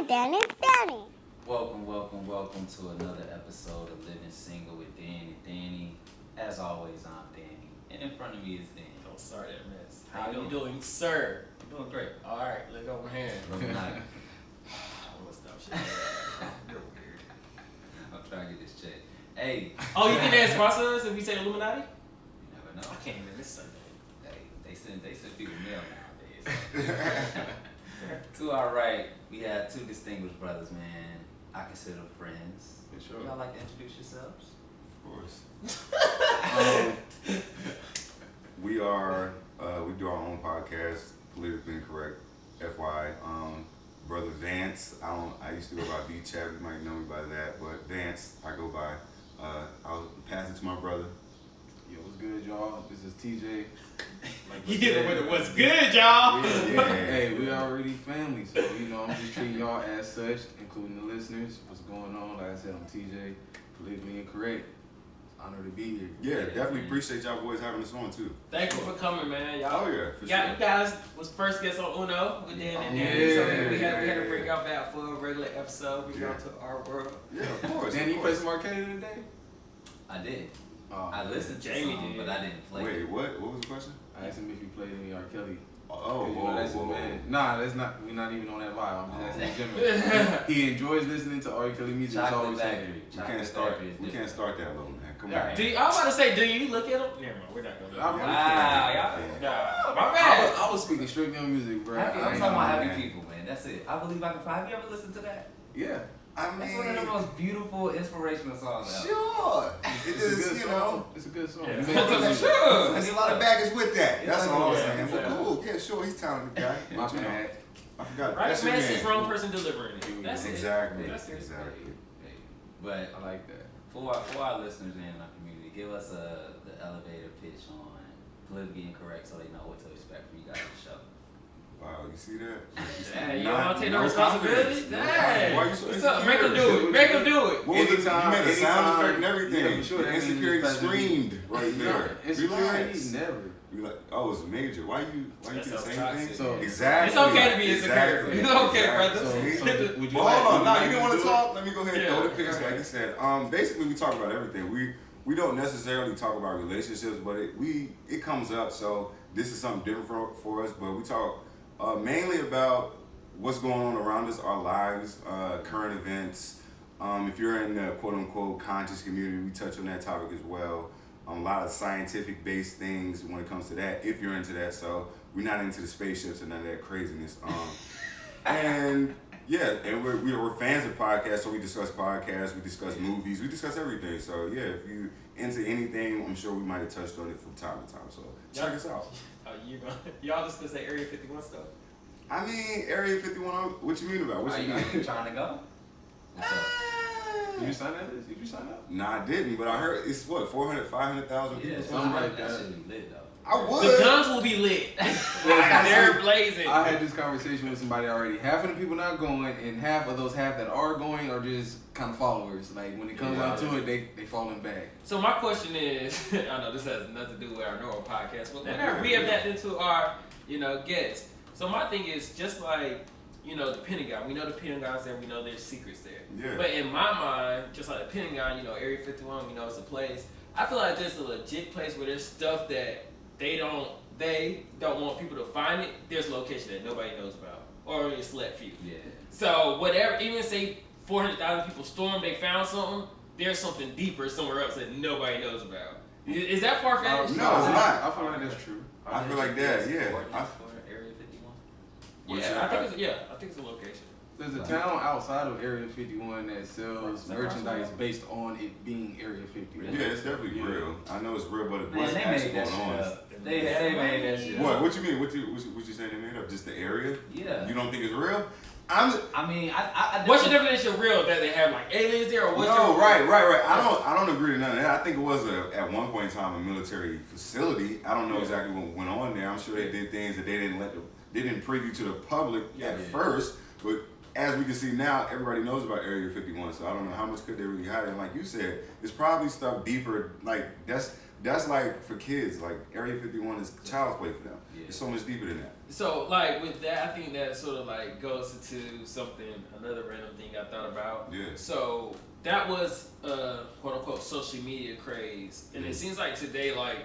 with Danny and Danny. Welcome to another episode of Living Single with Danny. As always, I'm Danny, and in front of me is Danny. Oh, sorry that mess. How you doing, sir? I'm doing great. All right, look over here. I'm I'm gonna stop shit. You're weird. I'm trying to get this check. Hey. Oh, you think they sponsor us if we say Illuminati? You never know. I can't even listen. Hey, they send people mail nowadays. To our right, we have two distinguished brothers, man. I consider friends. For sure. Y'all like to introduce yourselves? Of course. We do our own podcast, Politically Incorrect, FY. Brother Vance, I used to go by V-Chat, you might know me by that, but Vance, I go by. I'll pass it to my brother. Yo, what's good, y'all? This is TJ. You hit it with it. What's good, y'all? Yeah. Hey, we already family, so I'm just treating y'all as such, including the listeners. What's going on? Like I said, I'm TJ, Politically Incorrect. Honor to be here. Yeah, definitely appreciate y'all boys having us on too. Thank you for coming, man. Y'all. Oh yeah, for You sure. guys was first guest on Uno with Dan and Danny, so we had to bring y'all back for a regular episode. We got to our world. Yeah, of course. Dan, of you course. played some arcade today? I did. Oh, I listened to Jamie some, did. but I didn't play. Wait, what was the question? I asked him if you played any R. Kelly. That's Man. Nah, that's not. We're not even on that vibe. I'm just asking in general. He enjoys listening to R. Kelly music. That's all Chocolate we're saying. Factory. We can't start that low, man. Come on. Alright. I was about to say, do you look at them? Never mind, we're not gonna do I'm- that. Wow, Nah, my bad. I was speaking strictly on music, bro. I'm I talking ain't about know, happy man. people, man. That's it. I believe I can fly. Have you ever listened to that? Yeah. I That's one of the most beautiful, inspirational songs ever. sure. It It's a is, good you song. know. It's a good song. Yeah. You made good music. Sure. There's a lot of baggage with that. That's all I'm Yeah. saying. But cool. Yeah, sure. He's a talented guy. My But, you know, bad. I forgot. Right That's your message, man. wrong person delivering it. That's Exactly. it. That's it. Exactly. But I like that. for our listeners in our community, give us the elevator pitch on Politically Incorrect so they know what to expect from you guys on the show. Wow, you see that? Hey, you don't want to take no responsibility? confidence. Hey. Why you so What's up? insecure? Make them do it. Make them do it. What was it? You Anytime- made a sound anytime- effect and everything. Yeah, for sure. The That means insecurity it's screamed right there. Insecurity, Relax. never. We like, oh, it's major. Why you That do the sounds same toxic. thing? So exactly. It's okay to be insecure. Exactly. It's okay, brother. So, See? would you Well, like, hold on. would No, like you didn't to want to do talk. Let me go ahead and Yeah. throw the picks. Like I said, basically we talk about everything. We don't necessarily talk about relationships, but it comes up. So this is something different for us. But we talk mainly about what's going on around us, our lives, current events. If you're in the quote unquote conscious community, we touch on that topic as well. A lot of scientific based things when it comes to that, if you're into that. So we're not into the spaceships and none of that craziness. And yeah, and we're fans of podcasts, so we discuss podcasts, we discuss movies, we discuss everything. So yeah, if you into anything, I'm sure we might have touched on it from time to time. So check us out. Y'all discuss that Area 51 stuff? I mean, Area 51, what you mean about? What Are you you mean? trying to go? What's up? Did you sign up? Did you sign up? Nah, I didn't, but I heard it's what, 500,000 people? Yeah, something like that that. should be lit though. I would. The guns will be lit. They're blazing. I had this conversation with somebody already. Half of the people not going, and half that are going are just kind of followers. Like when it comes down to it, they falling back. So my question is, I know this has nothing to do with our normal podcast, but whenever we have that into our, guests. So my thing is just like, the Pentagon. We know the Pentagon's there. We know there's secrets there. Yeah. But in my mind, just like the Pentagon, Area 51, we know it's a place. I feel like there's a legit place where there's stuff that they don't want people to find it. There's a location that nobody knows about, or a select few. Yeah. So whatever, even say 400,000 people stormed, they found something. There's something deeper somewhere else that nobody knows about. Is that far fetched? No, it's not. I feel like that's true. I feel like that, yeah. Area 51. Yeah, I think it's a location. There's a town outside of Area 51 that sells merchandise based on it being Area 51. Yeah, it's definitely real. I know it's real, but Man, what's they actually made that going shit on? up. They made that shit up. What you mean? What you saying they made up? Just the area? Yeah. You don't think it's real? I mean, I What's your definition of real? That they have like aliens there, or what's your right. I don't agree to none of that. I think it was at one point in time a military facility. I don't know exactly what went on there. I'm sure they did things that they didn't preview to the public at first, but as we can see now, everybody knows about Area 51. So I don't know how much could they really hide. And like you said, it's probably stuff deeper. Like that's like for kids. Like Area 51 is child's play for them. Yeah. It's so much deeper than that. So, like, with that, I think that sort of, like, goes into another random thing I thought about. Yeah. So, that was a quote-unquote social media craze. And it seems like today, like,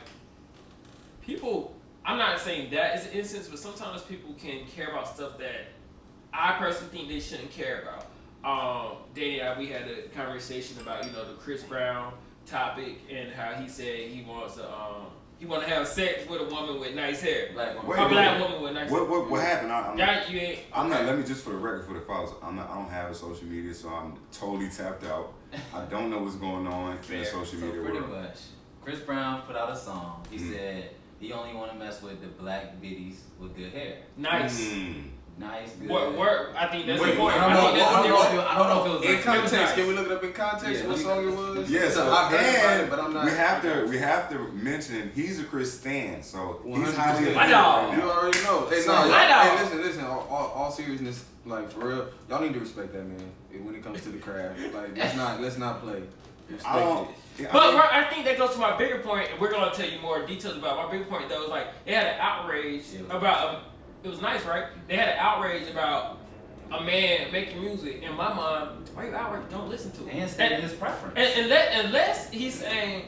people, I'm not saying that is an instance, but sometimes people can care about stuff that I personally think they shouldn't care about. Danny and I, we had a conversation about, the Chris Brown topic and how he said he wants to have sex with a woman with nice hair. Black woman. Wait, A black woman with nice hair. What happened? I'm not. Let me just for the record, for the files. I don't have a social media, so I'm totally tapped out. I don't know what's going on in the social media pretty world. much, Chris Brown put out a song. He said he only want to mess with the black biddies with good hair. Nice. Nice, good. Word. I think that's Wait, important. I don't know. I don't know if it was In like context, can we look it up in context? Yeah, What song it was? Yeah, so I've heard about and it, but I'm not. we have to mention he's a Chris Stan, so he's 100%. highly My offended dog. right You now. already know. Hey, So- no, y'all, I know. hey, listen. All seriousness, like for real, y'all need to respect that man when it comes to the craft. Like, let's not play. Respect I don't. it. But I think that goes to my bigger point, and we're gonna tell you more details about my bigger point. Though, is like they had an outrage about. It was nice, right? They had an outrage about a man making music. In my mind, why you outraged? Don't listen to it. And stating his preference. Unless he's saying,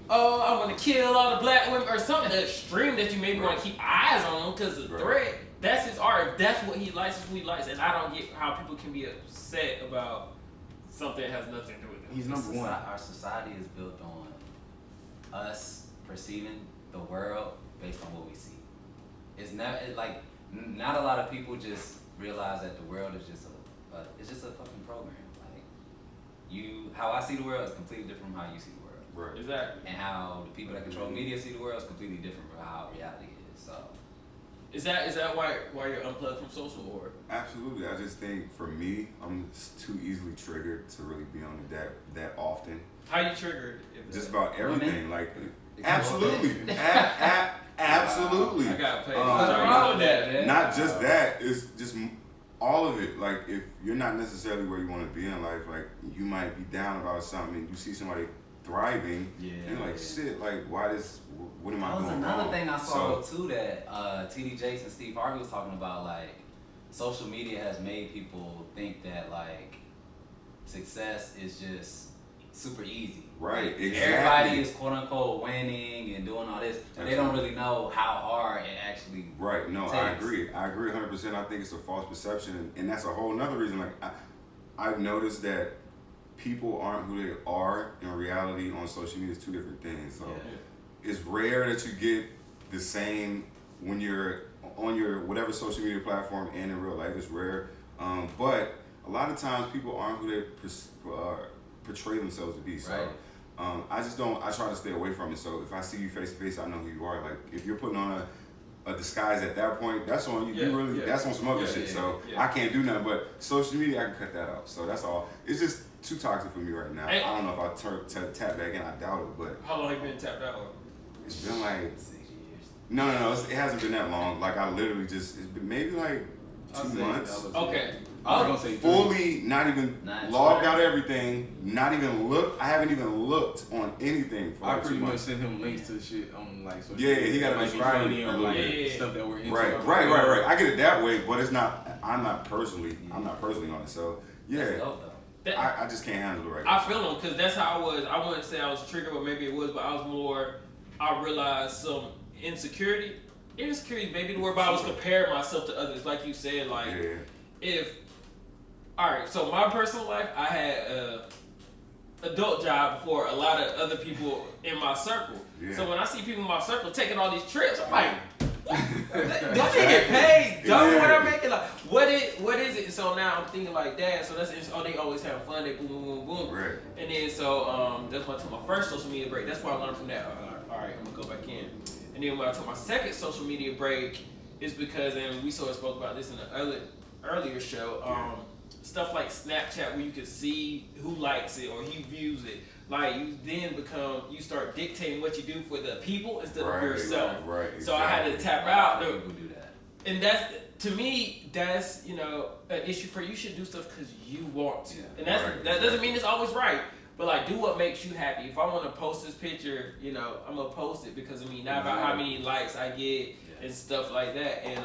"Oh, I want to kill all the black women," or something extreme that you maybe want to keep eyes on because of the threat. That's his art. If that's what he likes, it's what he likes, and I don't get how people can be upset about something that has nothing to do with it. He's number one. Our society is built on us perceiving the world based on what we see. Not a lot of people just realize that the world is just a fucking program. Like how I see the world is completely different from how you see the world. Right. Exactly. And how the people that control media see the world is completely different from how reality is. So Is that why you're unplugged from social, or? Absolutely. I just think for me, I'm just too easily triggered to really be on it that often. How you triggered? Just about everything. Women? Like absolutely. Absolutely. I got paid. Nothing wrong with that, man. Not just that, it's just all of it. Like if you're not necessarily where you want to be in life, like you might be down about something and you see somebody thriving, you're like, shit, like what am I that was doing another wrong? thing I saw too that TD Jakes and Steve Harvey was talking about. Like social media has made people think that like success is just super easy. Right, Like, exactly. everybody is quote unquote winning and doing all this, but they don't really know how hard it actually Right, no, takes. I agree 100%. I think it's a false perception, and that's a whole nother reason. Like I've noticed that people aren't who they are in reality on social media. It's two different things. So it's rare that you get the same when you're on your whatever social media platform and in real life. It's rare, but a lot of times people aren't who they portray themselves to be. So Right. I try to stay away from it. So if I see you face to face, I know who you are. Like if you're putting on a disguise at that point, that's on you. That's on some other shit. So I can't do nothing. But social media, I can cut that out. So that's all. It's just too toxic for me right now. I don't know if I tap back in. I doubt it. But How long have you been tapped out? it's been like 6 years. no. It hasn't been that long. Like I literally it's been maybe like 2 months. Okay. I was gonna say Fully, not even Nice. logged out everything, not even looked. I haven't even looked on anything for I like 2 pretty much months. sent him links to shit on like social Yeah, media. he gotta Might be describe funny it a or little like bit. stuff that we're into. Right. I get it that way, but it's not. I'm not personally on it. So That's yeah, dope, though. I just can't handle it right I now. feel them because that's how I was. I wouldn't say I was triggered, but maybe it was. But I was more. I realized some insecurity, maybe the word, but I was comparing myself to others, like you said. Like all right. So my personal life, I had a adult job before a lot of other people in my circle. Yeah. So when I see people in my circle taking all these trips, I'm like, don't they get paid? Double what I'm making? Like, what is it? So now I'm thinking like that. So they always have fun. They boom, boom, boom, boom. Right. And then so that's when I took my first social media break. That's where I learned from that. All right, I'm gonna go back in. And then when I took my second social media break, is because, and we sort of spoke about this in the earlier show. Stuff like Snapchat, where you can see who likes it or who views it. Like you start dictating what you do for the people instead of yourself. Right. So I had to tap out. People do that. And that's, to me, that's an issue for you. You should do stuff because you want to. Yeah. And that doesn't mean it's always right. But like, do what makes you happy. If I want to post this picture, you know, I'm gonna post it because not about how many likes I get and stuff like that. And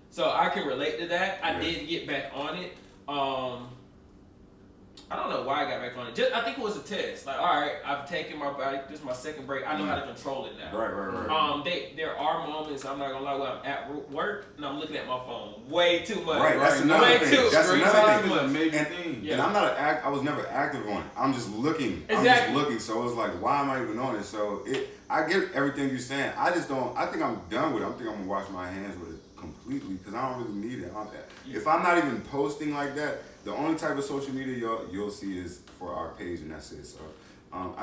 so I can relate to that. I did get back on it. I don't know why I got back on it. I think it was a test. Like, all right, I've taken my body. This is my second break. I know how to control it now. Right. There are moments, I'm not gonna lie, when I'm at work and I'm looking at my phone way too much. Right. That's another thing. That's another thing. A major thing. And I'm not I was never active on it. I'm just looking. Exactly. I'm just looking. So it's like, why am I even on it? So I get everything you're saying. I just don't. I think I'm done with it. I think I'm gonna wash my hands with it completely because I don't really need it. If I'm not even posting like that, the only type of social media you'll see is for our page, and that's it. So I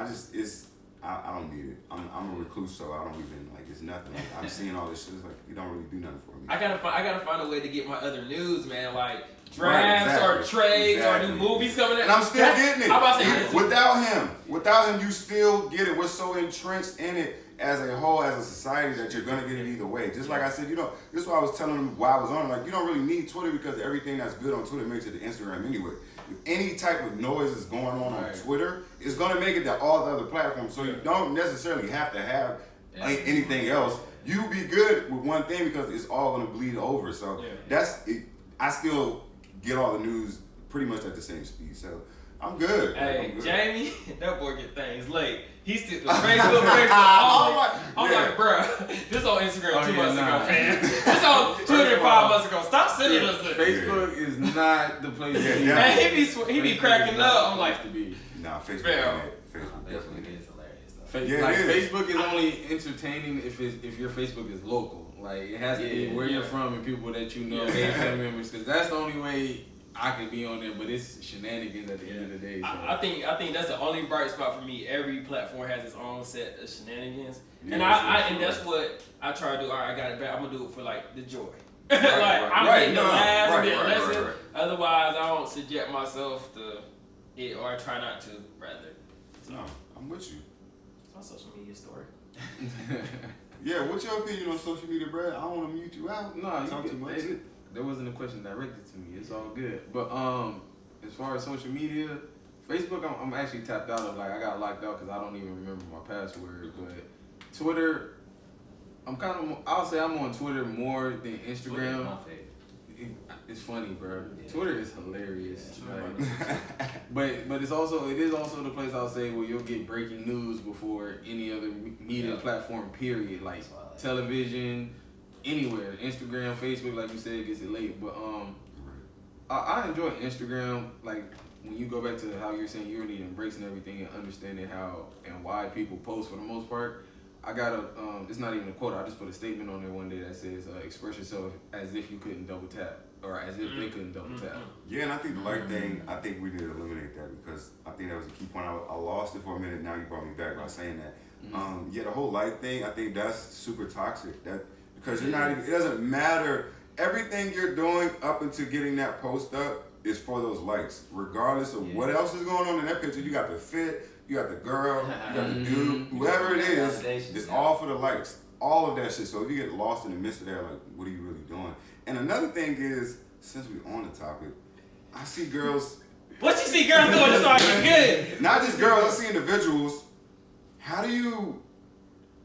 don't need it. I'm a recluse, so I don't even it's nothing. Like, I'm seeing all this shit. It's like it don't really do nothing for me. I gotta find a way to get my other news, man. Like drafts or trades or new movies coming in. And I'm still getting it. I'm about to say without him, you still get it. We're so entrenched in it as a whole, as a society, that you're gonna get it either way. Just like I said, this is why I was telling them while I was on. Like, you don't really need Twitter because everything that's good on Twitter makes it to Instagram anyway. If any type of noise is going on Twitter, it's gonna make it to all the other platforms. So you don't necessarily have to have anything else. You be good with one thing because it's all gonna bleed over. So that's it. I still get all the news pretty much at the same speed. So I'm good. Hey, I'm good. Jamie, that boy get things late. He still Facebook. I'm like, bro, this on Instagram 2 months ago, fam. This on Twitter 5 months ago. Stop sending us this. Facebook is not the place to be. Man, he be cracking up. I'm like, nah, Facebook. Facebook definitely is hilarious. Facebook is only entertaining if your Facebook is local. Like it has to be where you're from and people that you know, and family members, because that's the only way I can be on there. But it's shenanigans at the end of the day. So. I think that's the only bright spot for me. Every platform has its own set of shenanigans, and that's what I try to do. All right, I got it back. I'm gonna do it for like the joy. I'm getting the last bit lesson. Otherwise, I don't subject myself to it, or I try not to. Rather. So, no, I'm with you. It's my social media story. Yeah, what's your opinion on social media, Brad? I don't want to mute you out. No, talk too much. There wasn't a question directed to me. It's all good. But as far as social media, Facebook, I'm actually tapped out of. Like, I got locked out because I don't even remember my password. But Twitter, I'll say I'm on Twitter more than Instagram. It's funny, bro. Yeah. Twitter is hilarious. Yeah, but it is also the place I'll say where you'll get breaking news before any other media platform. Period. Like television, anywhere, Instagram, Facebook, like you said, gets it late. But I enjoy Instagram. Like when you go back to how you're saying you're really embracing everything and understanding how and why people post for the most part. I got it's not even a quote. I just put a statement on there one day that says, "Express yourself as if you couldn't double tap." Or as if they couldn't double tap. Yeah, and I think the like thing, I think we need to eliminate that because I think that was a key point. I lost it for a minute. Now you brought me back by saying that. The whole like thing, I think that's super toxic. That because you're not even. It doesn't matter. Everything you're doing up until getting that post up is for those likes, regardless of what else is going on in that picture. You got the fit, you got the girl, you got the dude, whoever it is. It's all for the likes. All of that shit. So if you get lost in the midst of that, like, what are you really doing? And another thing is, since we're on the topic, I see girls. What you see girls doing? This is good. Not just girls, I see individuals. How do you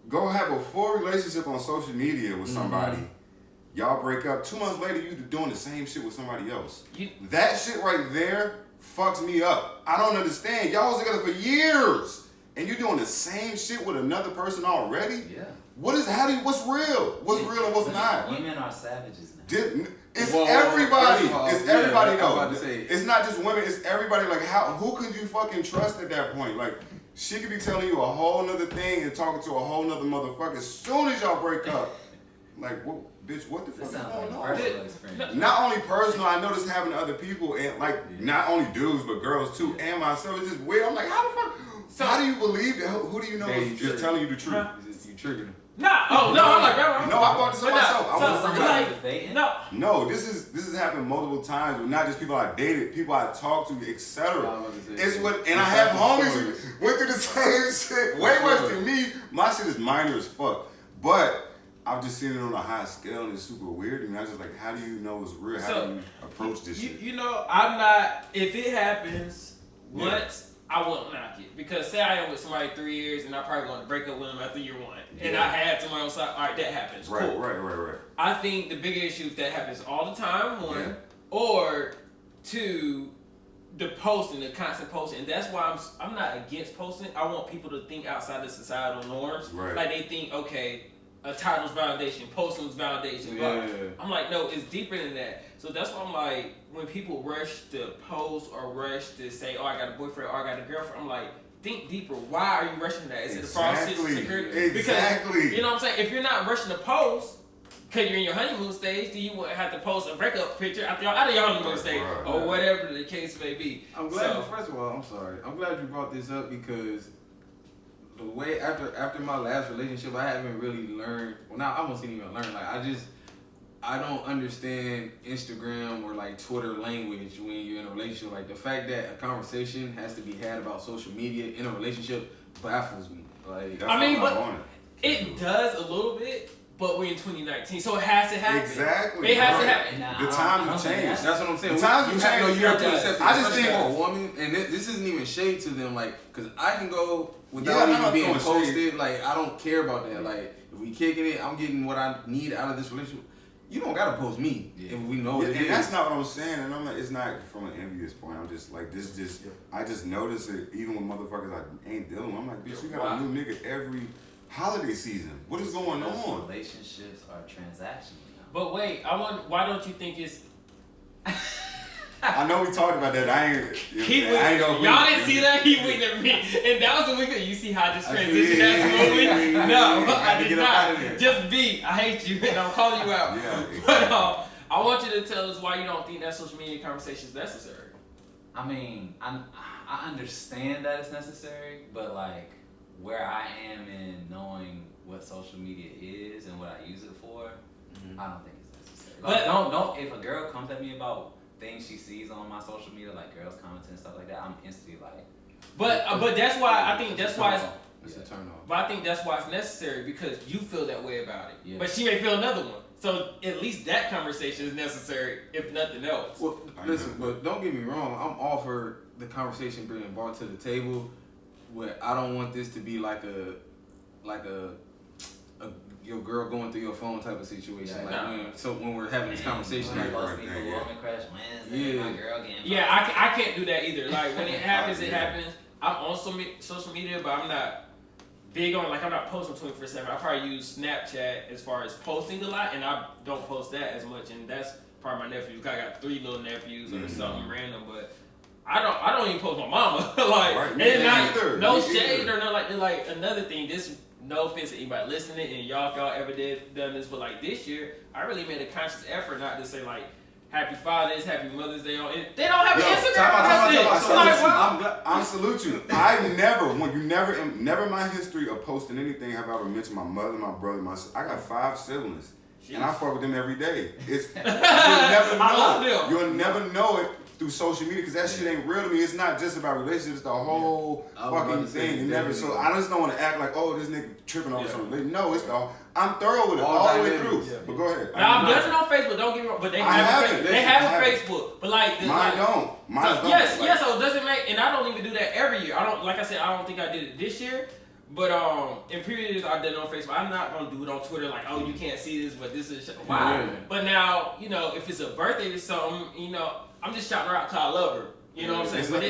go have a full relationship on social media with somebody? Y'all break up. 2 months later, you doing the same shit with somebody else. That shit right there fucks me up. I don't understand. Y'all was together for years, and you're doing the same shit with another person already? Yeah. What's real? What's real and what's not? Women are savages now. It's everybody. It's everybody though. Say, it's not just women. It's everybody. Like who could you fucking trust at that point? Like she could be telling you a whole nother thing and talking to a whole nother motherfucker as soon as y'all break up. Like bitch, what the fuck is going on? Not only personal, I noticed having other people and like not only dudes but girls too and myself. It's just weird. I'm like, how the fuck? So, how do you believe that? Who do you know is just telling you the truth? You triggered them. No, I'm like, no, I bought this on myself. I want to bring it up. No, this has happened multiple times with not just people I dated, people I talked to, etc. It's what, and I have homies who went through the same shit, way worse than me. My shit is minor as fuck, but I've just seen it on a high scale and it's super weird to me. I was just like, how do you know it's real? How do you approach this shit? You know, I'm not. If it happens once, I wouldn't knock it. Because say I am with somebody 3 years and I probably going to break up with them after year 1. And I had somebody on side, all right, that happens. Right, cool. right. I think the bigger issue if that happens all the time, one, Yeah. or two, the posting, the constant posting. And that's why I'm not against posting. I want people to think outside the societal norms. Right. Like they think, okay, a title's validation, posting's validation. Yeah. I'm like, no, it's deeper than that. So that's why I'm like, when people rush to post or rush to say, oh, I got a boyfriend or I got a girlfriend, I'm like, think deeper. Why are you rushing that? Is it the false security? Exactly. Because, you know what I'm saying? If you're not rushing to post, because you're in your honeymoon stage, then you wouldn't have to post a breakup picture after out of your honeymoon stage or whatever the case may be. I'm glad. First of all, I'm sorry. I'm glad you brought this up because the way after my last relationship, I haven't really learned. Well, now I wasn't even learn. Like I don't understand Instagram or like Twitter language when you're in a relationship. Like the fact that a conversation has to be had about social media in a relationship baffles me. Like I mean, but it does a little bit. But we're in 2019, so it has to happen. Exactly. It has to happen. The times have changed. That's what I'm saying. The times have changed. You have to accept it. I just think for a woman, and this isn't even shade to them, like, because I can go without even being posted. Like, I don't care about that. Like, if we kicking it, I'm getting what I need out of this relationship. You don't gotta post me if we know it is. And that's not what I'm saying. And I'm like, it's not from an envious point. I'm just like, I just notice it even when motherfuckers I ain't dealing with. I'm like, bitch, you got a new nigga every holiday season. What is going on? Relationships are transactional now. But wait, why don't you think it's... I know we talked about that. I ain't know. Y'all didn't see that? He winked at me. And that was the weekend. You see how this transition has smoothly? No, I did not. Just be. I hate you and I'm calling you out. Yeah, exactly. But I want you to tell us why you don't think that social media conversation is necessary. I mean, I understand that it's necessary, but like where I am in knowing what social media is and what I use it for, I don't think it's necessary. Like, don't. If a girl comes at me about things she sees on my social media, like girls commenting and stuff like that, I'm instantly like. But that's why I think that's why it's a turn off. But I think that's why it's necessary because you feel that way about it. Yeah. But she may feel another one. So at least that conversation is necessary, if nothing else. Well, listen, but don't get me wrong. I'm all for the conversation being brought to the table. Where I don't want this to be like a your girl going through your phone type of situation. Yeah, when we're having this conversation, like Woman Crush Wednesday, my girl getting. Yeah, I can't do that either. Like when it happens, it happens. I'm on social media, but I'm not big on, like, I'm not posting 24/7. I probably use Snapchat as far as posting a lot, and I don't post that as much. And that's probably my nephews. I got 3 little nephews or something random, but I don't even post my mama. Like, and it's no shade or no like another thing. This, no offense to anybody listening, and y'all if y'all ever done this, but like this year, I really made a conscious effort not to say like Happy Father's, Happy Mother's Day on it. They don't have an Instagram. I salute you. I never, never in my history of posting anything have I ever mentioned my mother, my brother, my sister. I got 5 siblings. And I fuck with them every day. You'll never know. You'll never know it through social media because that shit ain't real to me. It's not just about relationships. The whole fucking thing. So I just don't want to act like, oh, this nigga tripping on something. No, it's all. I'm thorough with it all the way through. Yeah. But go ahead. Now I'm judging on Facebook. Don't get me wrong. But they have a Facebook. But like mine don't. Yes. So it doesn't make. And I don't even do that every year. I don't. Like I said, I don't think I did it this year. But in previous years, I did it on Facebook. I'm not gonna do it on Twitter. Like, oh, you can't see this, but this is wow. Yeah. But now, if it's a birthday or something, I'm just shouting her out because I love her. You know what I'm saying? But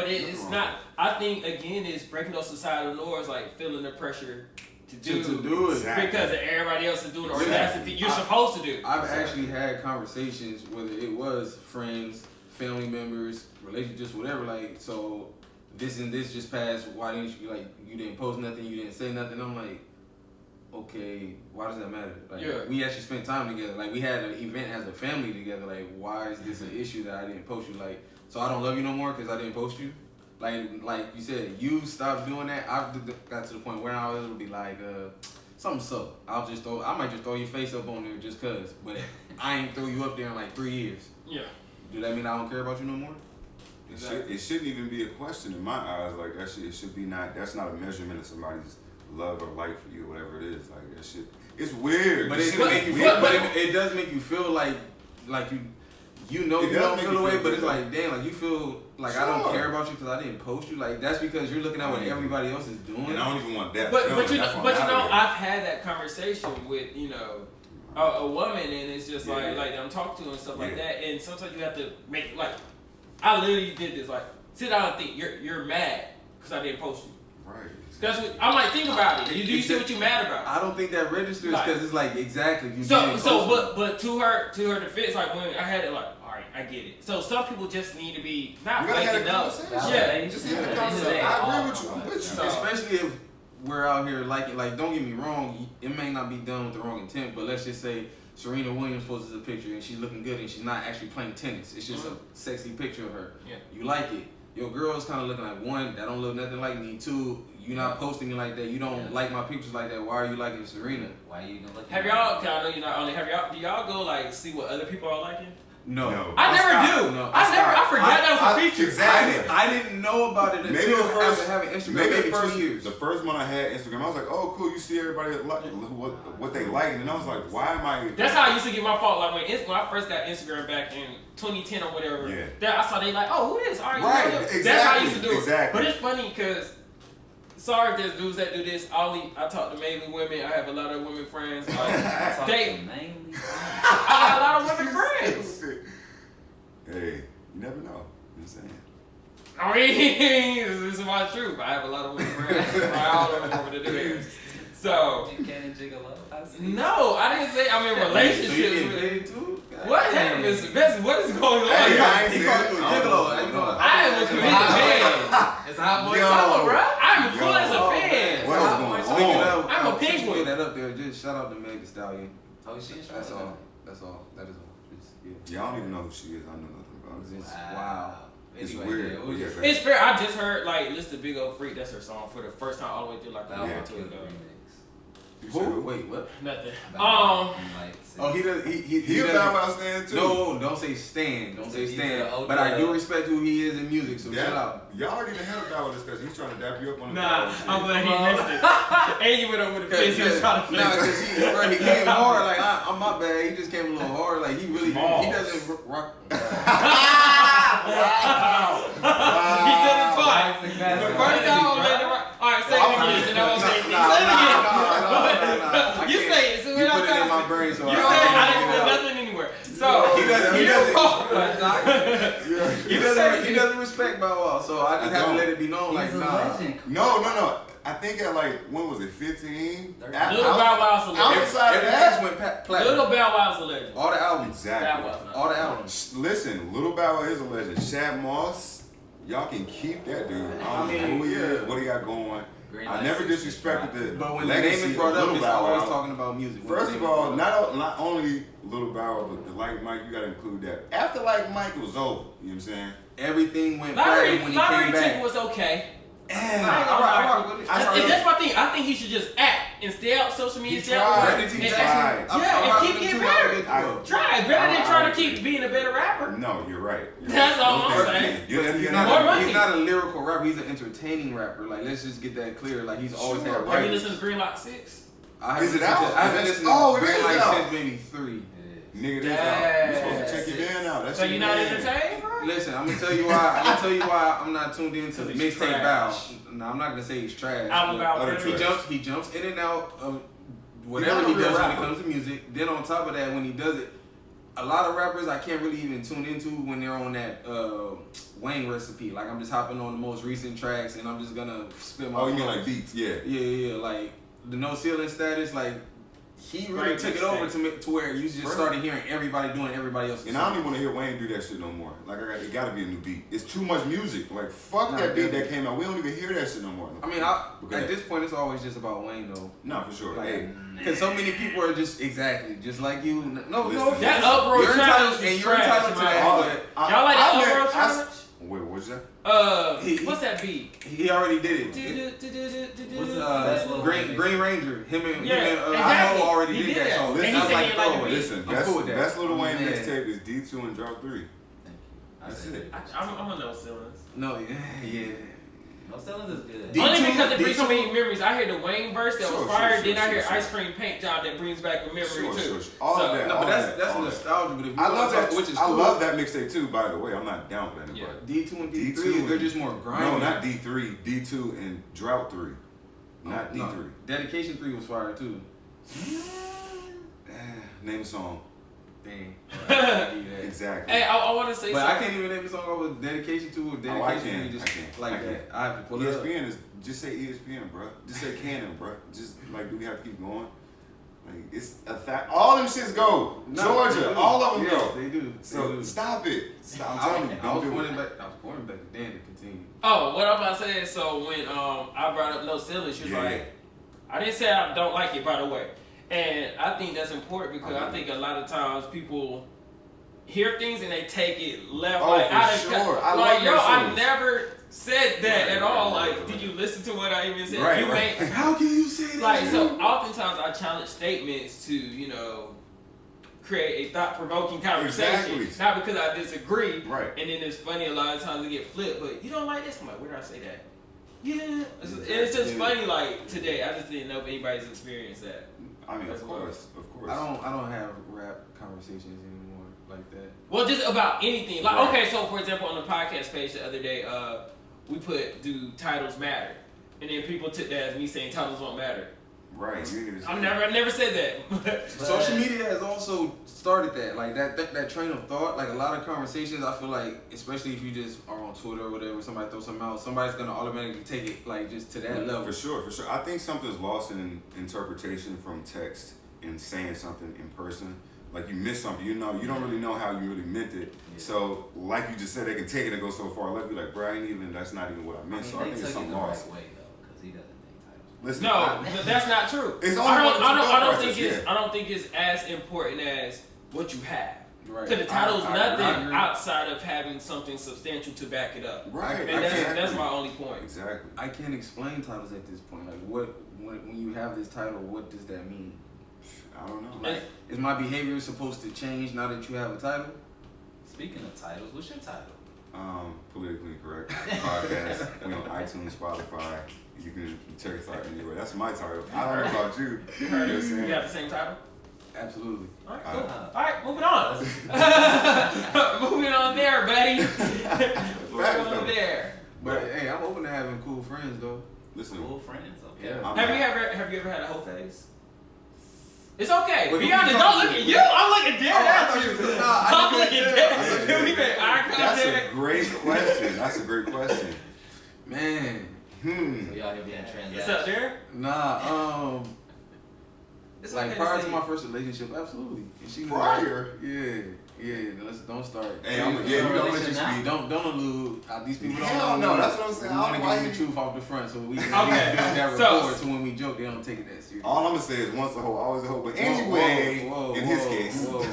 it's not. I think again, it's breaking those societal norms, like feeling the pressure to do it because everybody else is doing it, or that's the thing you're supposed to do. I've actually had conversations, whether it was friends, family members, relationships, whatever. Like, so this and this just passed. Why didn't you didn't post nothing? You didn't say nothing. I'm like, okay, why does that matter? Like, we actually spent time together. Like, we had an event as a family together. Like, why is this an issue that I didn't post you? Like, so I don't love you no more because I didn't post you. Like you said, you stopped doing that. I got to the point where I was be like, something's up. I might just throw your face up on there just cause. But I ain't throw you up there in like 3 years. Yeah. Do that mean I don't care about you no more? It shouldn't even be a question in my eyes. Like that shit, it should be not. That's not a measurement of somebody's love or like for you, whatever it is. Like that shit, it's weird. But it does make you feel like you know It you does don't make feel you the way, feel but it's good. like, damn, like you feel like I don't Sure. care about you because I didn't post you. Like that's because you're looking at what everybody else is doing. And I don't even want that. But feeling. you That's know, why I'm out of there. I've had that conversation with a woman, and it's just Yeah. like I'm talking to and stuff like Yeah. that. And sometimes you have to make like I literally did this like sit down and think you're mad because I didn't post you. Right. That's what I'm like. Think about it. Do you see what you mad about? I don't think that registers Like- because it's like exactly you. So didn't post but to her defense, like when I had it, like all right, I get it. So some people just need to be not You gotta have a waking up. conversation. Yeah. Just have a Yeah. conversation. I agree with you. I'm Yeah. with you. So- especially if we're out here liking, like, don't get me wrong, it may not be done with the wrong intent, but let's just say Serena Williams posts a picture and she's looking good and she's not actually playing tennis. It's just a sexy picture of her. Yeah. You like it. Your girl is kind of looking like, one, that don't look nothing like me. Two, you not posting me like that. You don't like my pictures like that. Why are you liking Serena? Why are you gonna look Have at y'all? Cause I know you're not only. Do y'all go like see what other people are liking? No. No. I never stopped. do. No, I forgot that was a feature. Exactly. I didn't know about it Maybe until the first, after having Instagram. maybe Maybe the first, 2 years. the first month I had Instagram, I was like, oh, cool, you see everybody like what they like, and I was like, why am I? That's how I used to get my fault. Like when I first got Instagram back in 2010 or whatever. Yeah. That I saw they like, oh, who this? All right, Right, you know, exactly, that's how I used to do it. exactly. But it's funny because. Sorry if there's dudes that do this. I talk to mainly women. I have a lot of women friends. They- mainly. I got a lot of women friends. Hey, you never know. I'm just saying. I mean, this is my truth. I have a lot of women friends. All of them over the years. So, You can't gigolo. I see. no, I didn't say I'm in So you relationships getting with. paid too? God What damn. happens? Bessie, what is going on? Hey, I ain't He saying called you a it. gigolo. I I don't know. know. I am a committed man. It's a hot boy Yo. summer, bro. I'm cool as a Yo. fan. What is going Speaking on? of, I'm a since you penguin. put that up there. Just shout out to Meg Thee Stallion. Oh, she's That's all. That's all. That is all. Just, yeah. Yeah, I don't even know who she is. I know nothing about it. It's wow. It's Anyway, weird. yeah, what was Yeah, your right. It's fair. I just heard like "List of Big Old Freak." That's her song for the first time all the way through like an hour That or one two killed ago. the remix. You said Who? who? Wait, what? Nothing. Like, Oh, he does. He a doesn't- Bow Wow stand too. No, don't say Stan. Don't say He's Stan. the But I do older- respect who he is in music. So shout out. Y'all already done had a Bow Wow discussion. He's trying to dap you up on the Nah, Bow Wow shit. I'm glad he missed it. And you went over the place he was trying to Nah, fix. cause he came hard. Like I'm my bad. He just came a little hard. Like he really Smalls. he doesn't rock. He did it twice. The first time I made it right. All right, say it again. And I won't say it again. Say it again. You say it. So You when I put it in my time, brain, so you say I it. I can't didn't get put it out. nothing anywhere. So He doesn't respect Bow Wow, so I just I have to don't. let it be known. Like He's a nah. legend. No. I think at like, when was it, 15? Little Bow Wow's a legend. Outside of Everything's that, went platinum. Little Bow Wow's a legend. All the albums. exactly. Bow Wow's All the albums. Listen, Little Bow Wow is a legend. Shad Moss, y'all can keep that dude. I don't know who he is, what he got going. Green I Light never City. disrespected the But when the legacy name is brought of up, Little it's Bow always Wow. talking about music. When First the of name is all, brought up. not only Little Bow Wow, but the Like Mike, you gotta include that. After Like Mike, it was over. You know what I'm saying? Everything went platinum when he Lottery came Ticket back. was okay. I rock with it. That's my thing. I think he should just act and stay out social media. He Stay out tried. and He actually- tried. Yeah, and keep getting better. I- Try better than I trying to agree. keep being a better rapper. No, you're right. That's all I'm Those saying. things- You're He's More not, money. he's not a lyrical rapper. He's an entertaining rapper. Like, let's just get that clear. Like, he's always Sure. had Have you writers. listened to Green Light 6? Is it out? I haven't listened to Oh, it Green is Light out. since maybe 3. Nigga, this out. You're supposed to check your Yes. band out. That's So your you're not band. entertained, bro? Listen, I'm gonna tell you why. I'm not tuned into the He's mixtape Bow. trash. No, I'm not gonna say he's trash. Album but Bow. other Whatever. trash. He jumps in and out of He's whatever not he a real does when it rapper. comes to music. Then on top of that, when he does it, a lot of rappers I can't really even tune into when they're on that Wayne recipe. Like I'm just hopping on the most recent tracks and I'm just gonna spit my. Oh, you mean flows. like beats? Yeah. Yeah. Like the No Ceiling Status, like he really Great took it mixtape. over to where you just First- started hearing everybody doing everybody else's. And I don't even want to hear Wayne do that shit no more. Like, it gotta be a new beat. It's too much music. Like, fuck Nah, that beat definitely. that came out. We don't even hear that shit no more. I mean, Okay. at this point, it's always just about Wayne though. No, for sure. Like, Hey, because so many people are just just like you. No, Listen. That Uproar you're challenge entitled, was and you're trash, entitled to man. that. But Y'all like that I Uproar met- challenge? Wait, what's that? What's that beat? he already did it. What's Best Little Green Ranger. Him and Yeah, I exactly. know already He did did that that. song. And he That's said like he liked the throwaway. beat. Listen, I'm cool with that. best Little Wayne Man. mixtape is D2 and Drop 3. I That's said it. I'm a no ceilings. No, yeah. No ceilings is good. Only D2, because it brings so D2. many memories. I hear the Wayne verse that Sure, was fire, sure, then I hear sure. Ice Cream Paint Job that brings back a memory Sure, too. sure. All So- of that. No, all but that, that's all that. nostalgia. But if you I love that. which is I cool. love that mixtape too. By the way, I'm not down with that. Yeah. D2 and D3, D2 they're just more grimy. No, not D3. D2 and Drought 3. Not No, D3. Dedication 3 was fire too. Name a song. Dang. Exactly. Hey, I want to say But something. I can't even name a song with Dedication 2 or Dedication Oh, I 3. can. Just I can. like I can. that. I have to pull it up. ESPN is just say ESPN, bro. Just say Canon, bro. Just like, do we have to keep going? Like, it's a fact. All them shits go. No, Georgia, they do. all of them Yes, go. they do. So They do. stop it. Stop. I'm I telling you, was don't do born it. back then to continue. Oh, what I'm about to say is, so when I brought up No Ceilings, she was Yeah. like, I didn't say I don't like it, by the way. And I think that's important because I think a lot of times people hear things and they take it left, Oh, like for out of sure. I like, love yo, No I Ceilings. never said that Right, at all. right, Like, right, did right. you listen to what I even said? Right, you right. may How can you say that? like so. Oftentimes, I challenge statements to create a thought-provoking conversation, Exactly. not because I disagree. Right. And then it's funny a lot of times we get flipped, but you don't like this. I'm like, where did I say that? Yeah, it's just funny. Like today, I just didn't know if anybody's experienced that. I mean, That's of course, of course. I don't have rap conversations anymore like that. Well, just about anything. Like, Right. okay, so for example, on the podcast page the other day, we put "Do titles matter?" and then people took that as me saying titles don't matter. Right. You niggas- I never said that. Social media has also started that, like that train of thought. Like a lot of conversations, I feel like, especially if you just are on Twitter or whatever, somebody throws something out, somebody's gonna automatically take it like just to that level. For sure, for sure. I think something's lost in interpretation from text and saying something in person. Like you miss something, you don't really know how you really meant it. Yeah. So, like you just said, they can take it and go so far left. You're like, bro, that's not even what I meant. So I they think took it's it something the lost. right way though, because he doesn't think titles. Listen, No, that's not true. It's only I one don't process, think it's yeah. I don't think it's as important as what you have. Right. Because the title's I nothing agree. outside of having something substantial to back it up. Right. And that's Exactly. my only point. Exactly. I can't explain titles at this point. Like when you have this title, what does that mean? I don't know. Like, is my behavior supposed to change now that you have a title? Speaking of titles, what's your title? Politically correct podcast. We on iTunes, Spotify. You can check us out anywhere. That's my title. I don't know about you. You heard know what I'm it? saying? You have the same title? Absolutely. All right, cool. Uh, All right, moving on. Moving on there, buddy. Moving on there. But hey, I'm open to having cool friends though. Listen, Cool friends, okay. Yeah. I'm Have not- you ever had a whole phase? It's okay. Wait, Be who honest. you Don't talking look to? at you. I'm looking dead Oh, I at thought you. you was- nah, I I'm didn't looking tell. dead. We made eye That's a contact. great question. That's a great question. Man, So y'all here being transactional. It's up there. nah. It's Like okay prior to to say. my first relationship, absolutely. And she knew Prior? Yeah. Don't start. Hey, you don't let you speak. Don't allude. These people don't Hell know. no, me. that's what I'm saying. We I want don't to know give why the you- truth off the front, so we can Okay, build that so- rapport. So when we joke, they don't take it that serious. All I'm gonna say is once a hoe, always a hoe. But anyway, Whoa, in his case, whoa.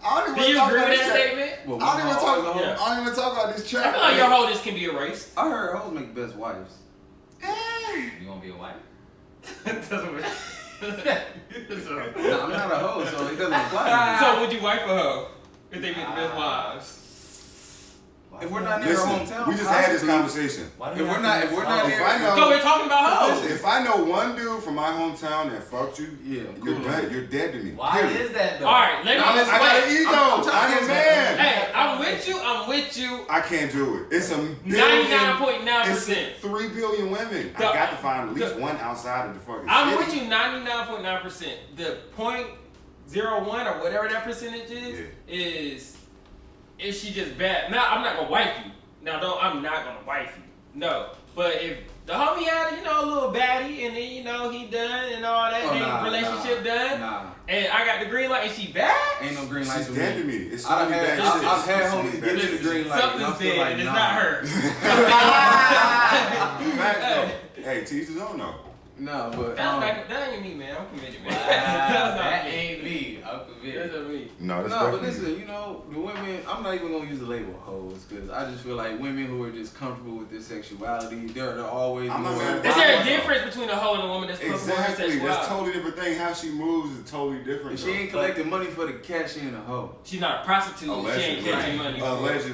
I don't Do even you talk agree about with this that track. statement? Whoa, I don't even talk. Yeah. I don't even talk about this track. I feel like your wholeness can be erased. I heard hoes make best wives. You gonna be a wife? Doesn't work. Nah, I'm not a hoe, so it doesn't apply So would you wife a hoe if they be the best wives? to me. If we're not near Listen, our hometown, we just had this possibly. conversation. Why do If you we're have not- to if we're be not solid? there- If I know, So we're talking about hoes. if I know one dude from my hometown that fucked you, Yeah, you're cool. dead. You're dead to me. Why Period. is that though? All right, let me. Now, I got an wait. ego. I'm trying I'm to a get man. Hey, I'm with you. I can't do it. It's a 99.9%. It's 3 billion women. I The- got to find at least the- one outside of the fucking I'm city. with you 99.9%. The 0.01 or whatever that percentage is if she just bad. Now I'm not gonna wife you. Now though I'm not gonna wife you. No. But if the homie had a little baddie and then he done and all that, Oh, then nah, relationship done, Nah, and I got the green light and she bad, ain't no green lights She's with dead to me. me. It's I've only had, bad I've, shit. I've had It's only homies bad get to shit. the green light, and I'm something's still dead like, and it's nah. not her. Facts though. Hey, teach his own though. No, but That ain't me, man. I'm committed, man. Wow, That's that not me. ain't me. I'm That's convinced. not me. No, that's no, but definitely. listen, the women, I'm not even gonna use the label hoes because I just feel like women who are just comfortable with their sexuality, they're always I'm not more. saying- Is there a difference between a hoe and a woman that's comfortable with her Exactly. That's sexuality? totally different thing. How she moves is totally different. If she ain't collecting money for the cash, she ain't a hoe. She's not a prostitute. She ain't Allegedly. catching money. Allegedly.